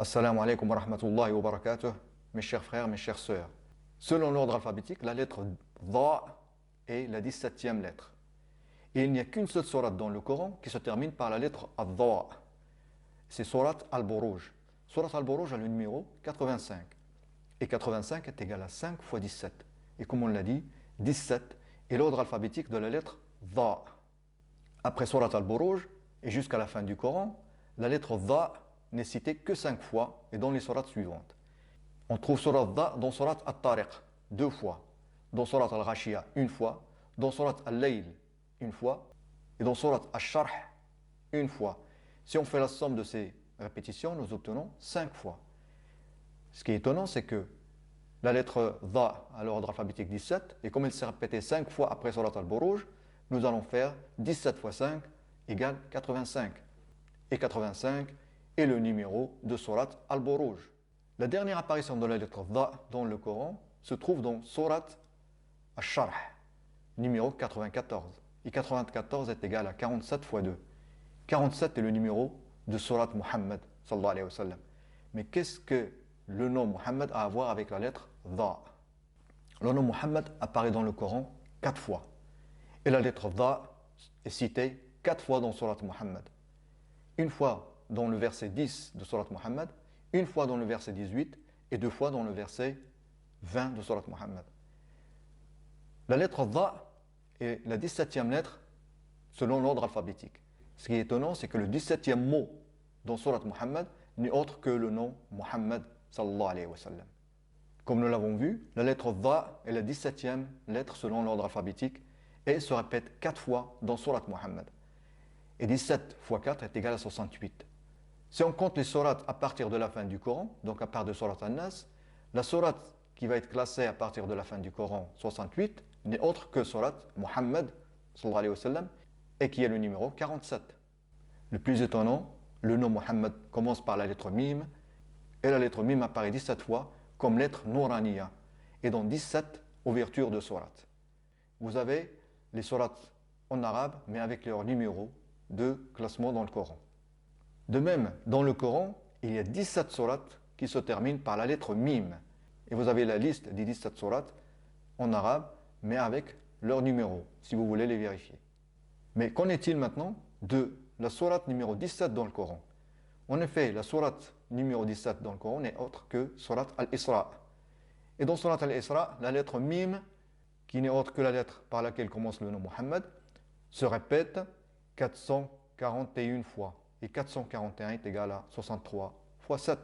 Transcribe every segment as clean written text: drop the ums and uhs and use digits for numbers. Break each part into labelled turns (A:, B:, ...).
A: Assalamu alaikum wa rahmatullahi wa barakatuh, mes chers frères, mes chères sœurs. Selon l'ordre alphabétique, la lettre Dha est la 17e lettre. Et il n'y a qu'une seule sourate dans le Coran qui se termine par la lettre Ad-Dha. C'est sourate Al-Buruj. Sourate Al-Buruj a le numéro 85. Et 85 est égal à 5 fois 17. Et comme on l'a dit, 17 est l'ordre alphabétique de la lettre Dha. Après sourate Al-Buruj et jusqu'à la fin du Coran, la lettre Dha n'est citée que 5 fois et dans les sourates suivantes. On trouve sourate Dha dans sourate At-Tariq 2 fois, dans sourate Al-Ghashiyah 1 fois, dans sourate Al-Layl 1 fois et dans sourate Al-Sharh 1 fois. Si on fait la somme de ces répétitions, nous obtenons 5 fois. Ce qui est étonnant, c'est que la lettre Dha a l'ordre alphabétique 17 et comme elle s'est répétée 5 fois après sourate Al-Buruj, nous allons faire 17 fois 5 égale 85. Et 85 est le numéro de sourate Al-Buruj. La dernière apparition de la lettre Dha dans le Coran se trouve dans sourate Al-Sharh, numéro 94. Et 94 est égal à 47 fois 2. 47 est le numéro de sourate Muhammad, sallallahu alayhi wa sallam. Mais qu'est-ce que le nom Muhammad a à voir avec la lettre Dha? Le nom Muhammad apparaît dans le Coran 4 fois. Et la lettre Dha est citée 4 fois dans sourate Muhammad. Une fois dans le verset 10 de sourate Muhammad, une fois dans le verset 18 et 2 fois dans le verset 20 de sourate Muhammad. La lettre Dha est la 17e lettre selon l'ordre alphabétique. Ce qui est étonnant, c'est que le 17e mot dans sourate Muhammad n'est autre que le nom Muhammad sallallahu alayhi wa sallam. Comme nous l'avons vu, la lettre Dha est la 17e lettre selon l'ordre alphabétique et se répète 4 fois dans sourate Muhammad. Et 17 fois 4 est égal à 68. Si on compte les sourates à partir de la fin du Coran, donc à partir de sourate An-Nas, la sourate qui va être classée à partir de la fin du Coran, 68, n'est autre que sourate Muhammad sallallahu alayhi wa sallam et qui est le numéro 47. Le plus étonnant, le nom Muhammad commence par la lettre Mim et la lettre Mim apparaît 17 fois comme lettre Nouraniya et dans 17 ouvertures de sourates. Vous avez les sourates en arabe mais avec leur numéro de classement dans le Coran. De même, dans le Coran, il y a 17 sourates qui se terminent par la lettre Mim. Et vous avez la liste des 17 sourates en arabe, mais avec leur numéro, si vous voulez les vérifier. Mais qu'en est-il maintenant de la sourate numéro 17 dans le Coran? En effet, la sourate numéro 17 dans le Coran n'est autre que sourate Al-Isra. Et dans sourate Al-Isra, la lettre Mim, qui n'est autre que la lettre par laquelle commence le nom Muhammad, se répète 441 fois. Et 441 est égal à 63 fois 7.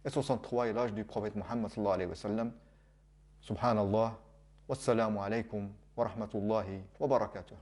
A: Et 63 est l'âge du prophète Muhammad sallallahu alayhi wa sallam. Subhanallah. Wassalamu alaikum wa rahmatullahi wa barakatuh.